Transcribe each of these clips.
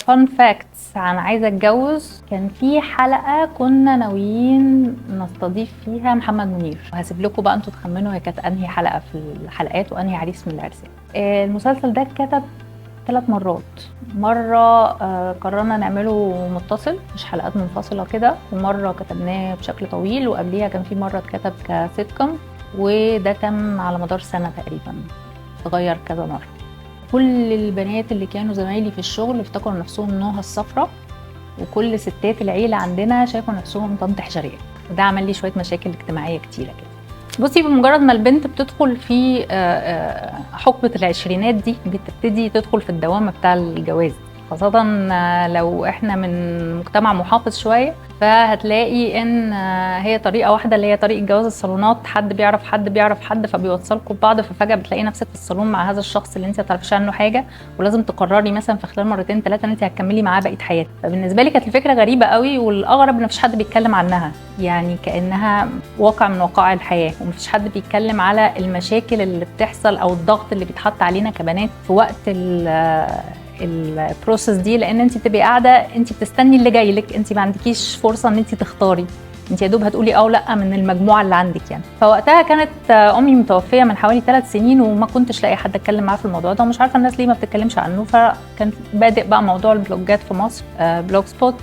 فان فاكتس عن عايزه اتجوز، كان في حلقه كنا ناويين نستضيف فيها محمد منير، وهسيب لكم بقى انتوا تخمنوا هي كانت انهي حلقه في الحلقات وانهي عريس من العرسان. المسلسل ده اتكتب 3 مرات. مرة قررنا نعمله متصل مش حلقات منفصلة كده، ومرة كتبناه بشكل طويل، وقبليها كان في مرة اتكتب كسيتكم، وده تم على مدار سنة تقريبا، اتغير كذا مرة. كل البنات اللي كانوا زمايلي في الشغل افتكروا نفسهم نوها الصفراء، وكل ستات العيلة عندنا شافوا نفسهم طنط حشرية، وده عمل لي شوية مشاكل اجتماعية كتيرة كده. بصي، بمجرد ما البنت بتدخل في حقبة العشرينات دي بتبتدي تدخل في الدوامة بتاع الجواز، خاصة لو احنا من مجتمع محافظ شوية، فهتلاقي ان هي طريقة واحدة اللي هي طريقة جواز الصالونات، حد بيعرف حد بيعرف حد فبيوصلكم ببعض، ففجأة بتلاقي نفسك في الصالون مع هذا الشخص اللي انت ما تعرفش عنه حاجة، ولازم تقرري مثلا في خلال 2 3 ان انت هتكملي معاه بقية حياتك. فبالنسبة لي كانت الفكرة غريبة قوي، والاغرب ان مفيش حد بيتكلم عنها، يعني كأنها واقع من وقائع الحياة، ومفيش حد بيتكلم على المشاكل اللي بتحصل او الضغط اللي بيتحط علينا كبنات في وقت البروسيس دي، لان انت بتبقي قاعده انت بتستني اللي جاي لك، انت ما عندكيش فرصه ان انت تختاري، انت يا دوب هتقولي اه لا من المجموعه اللي عندك يعني. فوقتها كانت امي متوفيه من حوالي 3 سنين، وما كنتش لاقي حد اتكلم معاه في الموضوع ده، ومش عارفه الناس ليه ما بتتكلمش عنه. فكان بادئ بقى موضوع البلوجات في مصر، بلوج سبوت،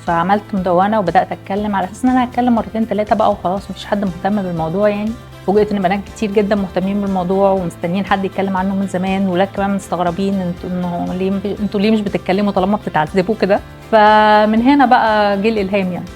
فعملت مدونه وبدات اتكلم على اساس ان انا هتكلم 2 3 بقى وخلاص، مفيش حد مهتم بالموضوع يعني. فوجئت ان بنات كتير جدا مهتمين بالموضوع ومستنيين حد يتكلم عنه من زمان، ولاد كمان مستغربين انتوا ليه مش بتتكلموا طالما بتتعذبوا كده. فمن هنا بقى جه الالهام يعني.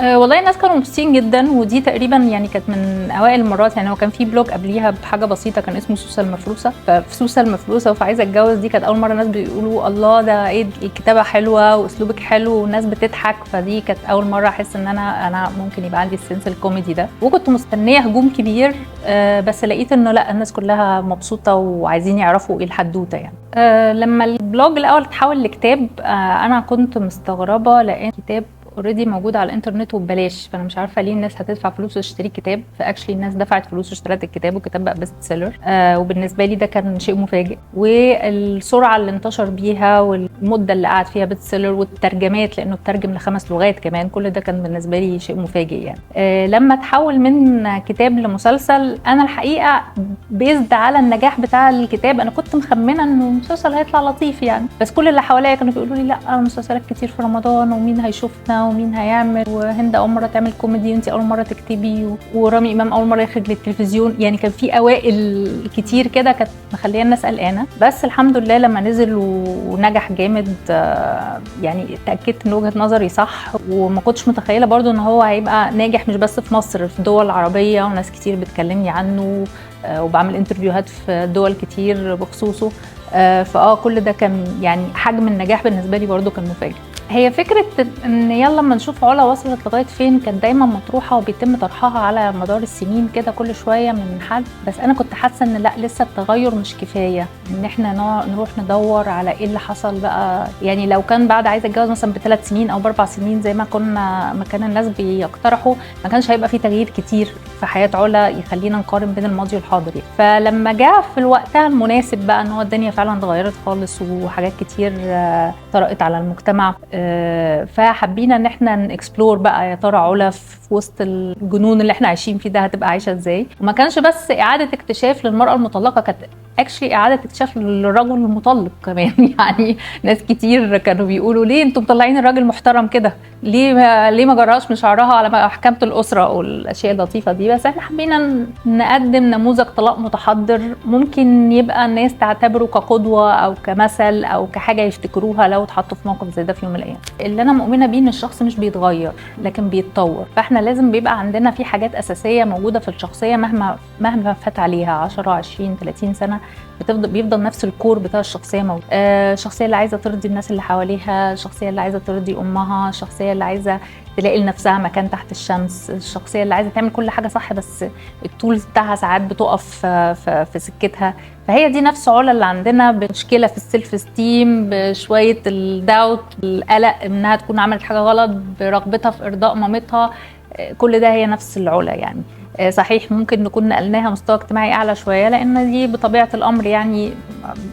والله الناس كانوا مبسوطين جدا، ودي تقريبا يعني كانت من اوائل المرات. يعني هو كان في بلوج قبليها بحاجه بسيطه كان اسمه سوسه المفروسه، ففي سوسه المفروسه وفي عايزه اتجوز دي كانت اول مره الناس بيقولوا الله ده ايه الكتابه حلوه واسلوبك حلو والناس بتضحك، فدي كانت اول مره احس ان انا ممكن يبقى عندي السنس الكوميدي ده. وكنت مستنيه هجوم كبير، بس لقيت انه لا، الناس كلها مبسوطه وعايزين يعرفوا ايه الحدوته يعني. لما البلوج الاول اتحول لكتاب، انا كنت مستغربه لان كتاب اوريدي موجود على الانترنت وببلاش، فانا مش عارفه ليه الناس هتدفع فلوس وتشتري كتاب. فاكشلي الناس دفعت فلوس واشترت الكتاب، والكتاب بقى بيست سيلر. وبالنسبه لي ده كان شيء مفاجئ، والسرعه اللي انتشر بيها والمده اللي قعد فيها بيست سيلر، والترجمات لانه اترجم ل5 لغات كمان، كل ده كان بالنسبه لي شيء مفاجئ يعني. لما تحول من كتاب لمسلسل، انا الحقيقه بيزد على النجاح بتاع الكتاب، انا كنت مخمنه انه المسلسل هيطلع لطيف يعني، بس كل اللي حواليا كانوا بيقولوا لي لا، مسلسلات كتير في رمضان ومين هيشوفنا ومين هيعمل، وهند اول مره تعمل كوميدي وانتي اول مره تكتبي، ورامي امام اول مره يخرج للتلفزيون، يعني كان في اوائل كتير كده كانت مخليه الناس قلقانه. بس الحمد لله لما نزل ونجح جامد، يعني اتاكدت ان وجهه نظري صح، وما كنتش متخيله برضو ان هو هيبقى ناجح مش بس في مصر، في دول عربيه وناس كتير بتكلمني عنه، وبعمل انترفيوهات في دول كتير بخصوصه. كل ده كان يعني حجم النجاح بالنسبه لي برضو كان مفاجئ. هي فكرة ان يلا ما نشوف علا وصلت لغاية فين كانت دايما مطروحة وبيتم طرحها على مدار السنين كده كل شوية من حد، بس انا كنت حاسة ان لا، لسه التغير مش كفاية ان احنا نروح ندور على ايه اللي حصل بقى. يعني لو كان بعد عايزة اتجوز مثلا ب3 سنين او ب4 سنين زي ما كان الناس بيقترحوا، ما كانش هيبقى في تغيير كتير في حياة علا يخلينا نقارن بين الماضي والحاضر يعني. فلما جاء في الوقت المناسب بقى ان هو الدنيا فعلا اتغيرت خالص وحاجات كتير طرقت على المجتمع، فحبينا ان احنا نكسبلور بقى يا ترى علا في وسط الجنون اللي احنا عايشين فيه ده هتبقى عايشه ازاي. وما كانش بس اعاده اكتشاف للمراه المطلقه، كانت اكشلي اعاده اكتشاف للرجل المطلق كمان يعني ناس كتير كانوا بيقولوا ليه انتم مطلعين الراجل محترم كده، ليه ما جراش من شعرها على محكمه الاسره والاشياء اللطيفه دي. بس احنا حبينا نقدم نموذج طلاق متحضر ممكن يبقى الناس تعتبره كقدوه او كمثل او كحاجه يفتكروها لو اتحطوا في موقف زي ده في يوم من الايام. اللي انا مؤمنه بيه ان الشخص مش بيتغير لكن بيتطور، فاحنا لازم بيبقى عندنا في حاجات اساسيه موجوده في الشخصيه مهما فات عليها 10 20 30 سنه، بيفضل نفس الكور بتاع الشخصيه موجود. الشخصيه اللي عايزه ترضي الناس اللي حواليها، الشخصيه اللي عايزه ترضي امها، الشخصيه اللي عايزه تلاقي لنفسها مكان تحت الشمس، الشخصيه اللي عايزه تعمل كل حاجه صح بس التولز بتاعها ساعات بتقف في سكتها. فهي دي نفس علا اللي عندنا، بمشكله في السيلف استيم، بشويه الداوت، القلق انها تكون عملت حاجه غلط، برغبتها في ارضاء مامتها، كل ده هي نفس العلا يعني. صحيح ممكن نكون نقلناها مستوى اجتماعي اعلى شويه، لان دي بطبيعه الامر يعني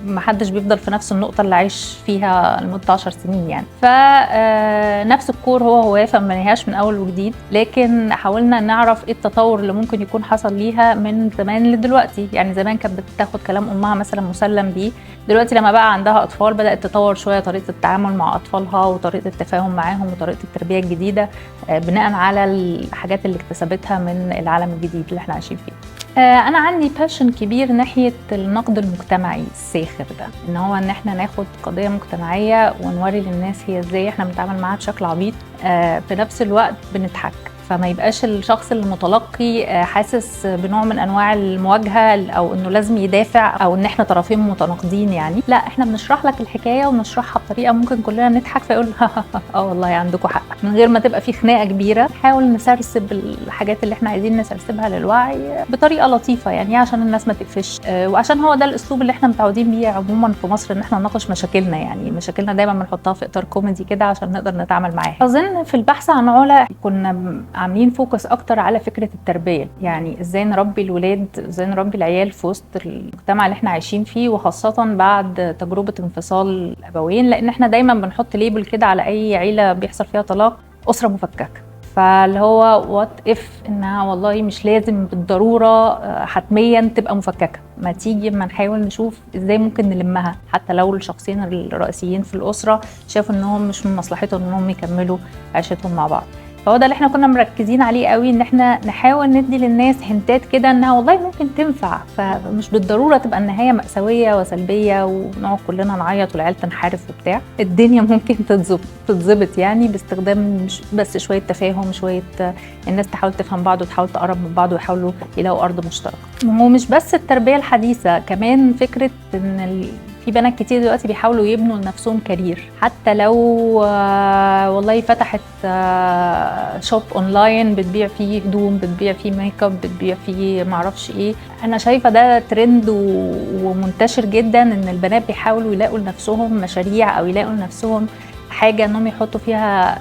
ما حدش بيفضل في نفس النقطه اللي عايش فيها لمده 10 سنين يعني. فنفس الكور هو فما بنيهاش من اول وجديد، لكن حاولنا نعرف ايه التطور اللي ممكن يكون حصل ليها من زمان لدلوقتي. يعني زمان كانت بتاخد كلام امها مثلا مسلم بيه، دلوقتي لما بقى عندها اطفال بدات تطور شويه طريقه التعامل مع اطفالها وطريقه التفاهم معاهم وطريقه التربيه الجديده بناء على الحاجات اللي اكتسبتها من العالم الجديد اللي احنا عايشين فيه. انا عندي باشن كبير ناحيه النقد المجتمعي الساخر ده، ان احنا ناخد قضيه مجتمعيه ونوري للناس هي ازاي احنا بنتعامل معاها بشكل عبيط، في نفس الوقت بنضحك، فما يبقاش الشخص المتلقي حاسس بنوع من انواع المواجهه او انه لازم يدافع او ان احنا طرفين متناقضين يعني. لا، احنا بنشرح لك الحكايه وبنشرحها بطريقه ممكن كلنا نضحك فيقول والله عندكم حق، من غير ما تبقى في خناقه كبيره. نحاول نسرسب الحاجات اللي احنا عايزين نسرسبها للوعي بطريقه لطيفه يعني عشان الناس ما تقفش، وعشان هو ده الاسلوب اللي احنا متعودين بيه عموما في مصر، ان احنا نناقش مشاكلنا. يعني مشاكلنا دايما بنحطها في اطار كوميدي كده عشان نقدر نتعامل معاها. اظن في البحث عن علا كنا عاملين فوكس اكتر على فكره التربيه، يعني ازاي نربي الولاد، ازاي نربي العيال في وسط المجتمع اللي احنا عايشين فيه، وخاصه بعد تجربه انفصال الابوين، لان احنا دايما بنحط ليبل كده على اي عيله بيحصل فيها طلاق، اسره مفككه. فاللي هو وات اف انها والله مش لازم بالضروره حتميا تبقى مفككه، ما تيجي ما نحاول نشوف ازاي ممكن نلمها، حتى لو الشخصين الرئيسيين في الاسره شافوا انهم مش من مصلحتهم انهم يكملوا عيشتهم مع بعض. فهو ده اللي احنا كنا مركزين عليه قوي، ان احنا نحاول ندي للناس هنتات كده انها والله ممكن تنفع، فمش بالضروره تبقى النهايه مأساويه وسلبيه ونقعد كلنا نعيط والعيال تنحرف وبتاع. الدنيا ممكن تتظبط يعني باستخدام مش بس شويه تفاهم، شويه الناس تحاول تفهم بعض وتحاول تقرب من بعض ويحاولوا يلاقوا ارض مشتركه. هو مش بس التربيه الحديثه، كمان فكره ان في بنات كتير دلوقتي بيحاولوا يبنوا لنفسهم كارير، حتى لو والله فتحت شوب اونلاين بتبيع فيه هدوم، بتبيع فيه ميك اب، بتبيع فيه معرفش ايه. انا شايفه ده ترند ومنتشر جدا، ان البنات بيحاولوا يلاقوا لنفسهم مشاريع او يلاقوا لنفسهم حاجه انهم يحطوا فيها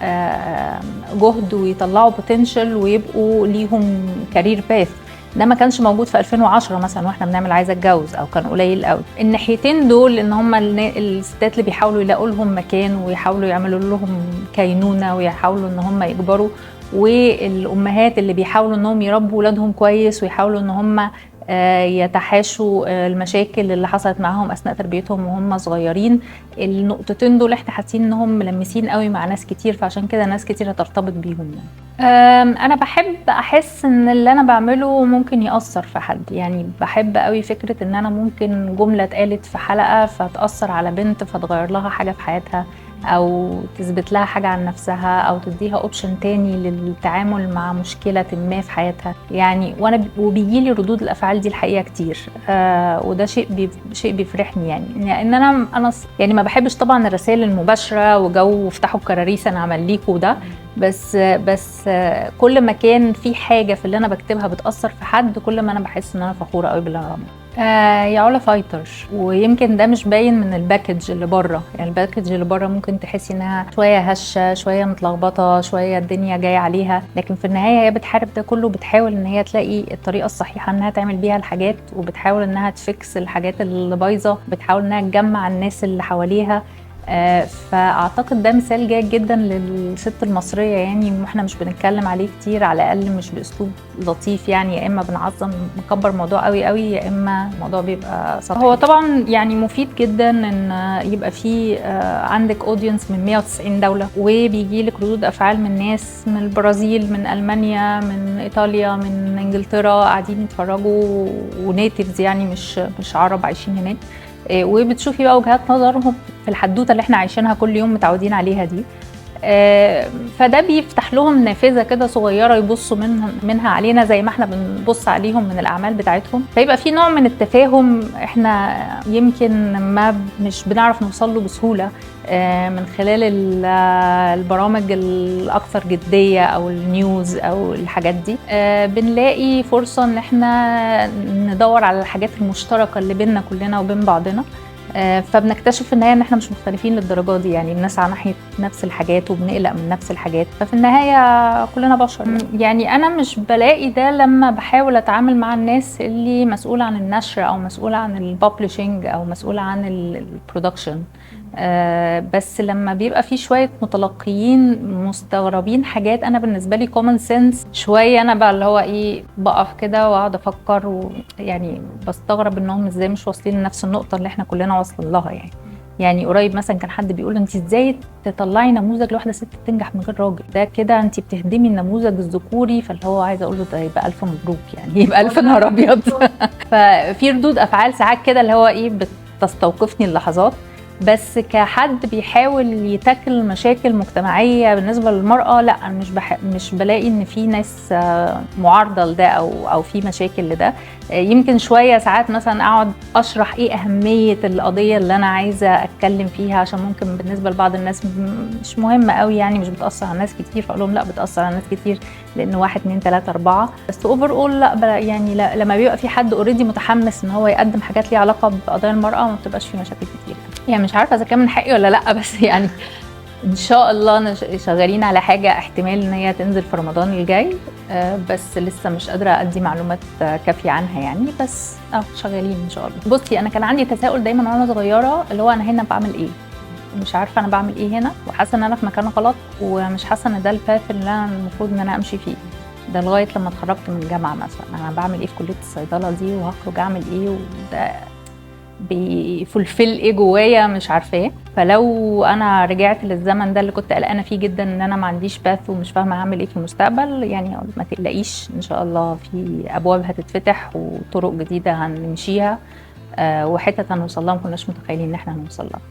جهد ويطلعوا بوتنشال ويبقوا ليهم كارير باث. ده ما كانش موجود في 2010 مثلا واحنا بنعمل عايزه اتجوز، او كان قليل قوي. الناحيتين دول ان هم الستات اللي بيحاولوا يلاقوا لهم مكان ويحاولوا يعملوا لهم كينونه ويحاولوا ان هم يكبروا، والامهات اللي بيحاولوا انهم يربوا ولادهم كويس ويحاولوا ان هم يتحاشوا المشاكل اللي حصلت معاهم اثناء تربيتهم وهم صغيرين. النقطتين دول احنا حاسين انهم ملمسين قوي مع ناس كتير، فعشان كده ناس كتير هترتبط بيهم يعني. انا بحب احس ان اللي انا بعمله ممكن يأثر في حد، يعني بحب قوي فكرة ان انا ممكن جملة اتقالت في حلقة فتأثر على بنت فتغير لها حاجة في حياتها، او تثبت لها حاجة عن نفسها، او تديها اوبشن تاني للتعامل مع مشكلة ما في حياتها يعني. وبيجيلي ردود الافعال دي الحقيقة كتير، وده شيء بيفرحني يعني. ان انا يعني ما بحبش طبعا الرسائل المباشرة وجو افتحوا الكراريس انا عمل ليكوا ده، بس كل ما كان في حاجة في اللي انا بكتبها بتأثر في حد، كل ما انا بحس ان انا فخورة قوي باللي انا بعمله. يا علا فايتر، ويمكن ده مش باين من الباكج اللي بره. يعني الباكج اللي بره ممكن تحسي انها شويه هشه، شويه متلخبطه، شويه الدنيا جايه عليها، لكن في النهايه هي بتحارب ده كله، بتحاول ان هي تلاقي الطريقه الصحيحه انها تعمل بيها الحاجات، وبتحاول انها تفكس الحاجات اللي بايظه، بتحاول انها تجمع الناس اللي حواليها. فاعتقد ده مثال جيد جدا للست المصريه يعني، واحنا مش بنتكلم عليه كتير، على الاقل مش باسلوب لطيف يعني. يا اما بنعظم نكبر الموضوع قوي قوي، يا اما الموضوع بيبقى سطحي. هو طبعا يعني مفيد جدا ان يبقى في عندك اودينس من 190 دوله، وبيجي لك ردود افعال من ناس من البرازيل، من المانيا، من ايطاليا، من انجلترا، قاعدين يتفرجوا ونيتيفز يعني مش عرب عايشين هناك، وبتشوفي بقى وجهات نظرهم في الحدوته اللي احنا عايشينها كل يوم متعودين عليها دي. فده بيفتح لهم نافذه كده صغيره يبصوا منها علينا زي ما احنا بنبص عليهم من الاعمال بتاعتهم، فيبقى في نوع من التفاهم احنا يمكن مش بنعرف نوصل له بسهوله من خلال البرامج الاكثر جديه او النيوز او الحاجات دي. بنلاقي فرصه ان احنا ندور على الحاجات المشتركه اللي بيننا كلنا وبين بعضنا، فبنكتشف في النهايه ان احنا مش مختلفين للدرجه دي، يعني بنسعى ناحيه نفس الحاجات وبنقلق من نفس الحاجات، ففي النهايه كلنا بشر. يعني انا مش بلاقي ده لما بحاول اتعامل مع الناس اللي مسؤوله عن النشر او مسؤوله عن الببلشنج او مسؤوله عن البرودكشن. بس لما بيبقى في شويه متلقيين مستغربين حاجات انا بالنسبه لي كومن سنس شويه، انا بقى اللي هو ايه بقف كده واقعد افكر، ويعني بستغرب انهم ازاي مش واصلين لنفس النقطه اللي احنا كلنا واصلين لها. يعني قريب مثلا كان حد بيقول انت ازاي تطلعي نموذج لواحده ست تنجح من غير راجل، ده كده انت بتهدمي النموذج الذكوري. فاللي هو عايزه اقول له ده يبقى الف مبروك، يعني يبقى الف نهار ابيض. ففي ردود افعال ساعات كده اللي هو ايه بتستوقفني اللحظات، بس كحد بيحاول يتاكل مشاكل مجتمعيه بالنسبه للمراه لا، انا مش بلاقي ان في ناس معارضه لده او في مشاكل لده. يمكن شويه ساعات مثلا اقعد اشرح ايه اهميه القضيه اللي انا عايزه اتكلم فيها، عشان ممكن بالنسبه لبعض الناس مش مهمه قوي، يعني مش بتاثر على ناس كتير، فاقول لهم لا بتاثر على ناس كتير لان 1 2 3 4. بس اوفر اول لا، يعني لا، لما بيبقى في حد اوريدي متحمس ان هو يقدم حاجات ليها علاقه بقضايا المراه ما بتبقاش في مشاكل كتير. يعني مش عارفه اذا كان من حقي ولا لا، بس يعني ان شاء الله شغالين على حاجه احتمال ان هي تنزل في رمضان الجاي، بس لسه مش قادره ادي معلومات كافيه عنها يعني، بس شغالين ان شاء الله. بصي انا كان عندي تساؤل دايما وانا صغيره، اللي هو انا هنا بعمل ايه؟ مش عارفه انا بعمل ايه هنا، وحاسه ان انا في مكان غلط، ومش حاسه ان ده الباث اللي انا المفروض ان انا امشي فيه. ده لغايه لما اتخرجت من الجامعه مثلا، انا بعمل ايه في كليه الصيدله دي، وهخرج اعمل ايه، وده بيفلفل ايه جوايا مش عارفاه. فلو انا رجعت للزمن ده اللي كنت قلقانه فيه جدا ان انا ما عنديش باث ومش فاهمه هعمل ايه في المستقبل، يعني ما تقلقيش ان شاء الله في ابواب هتتفتح وطرق جديده هنمشيها، وحتة هنوصل لها ما كناش متخيلين ان احنا هنوصل لها.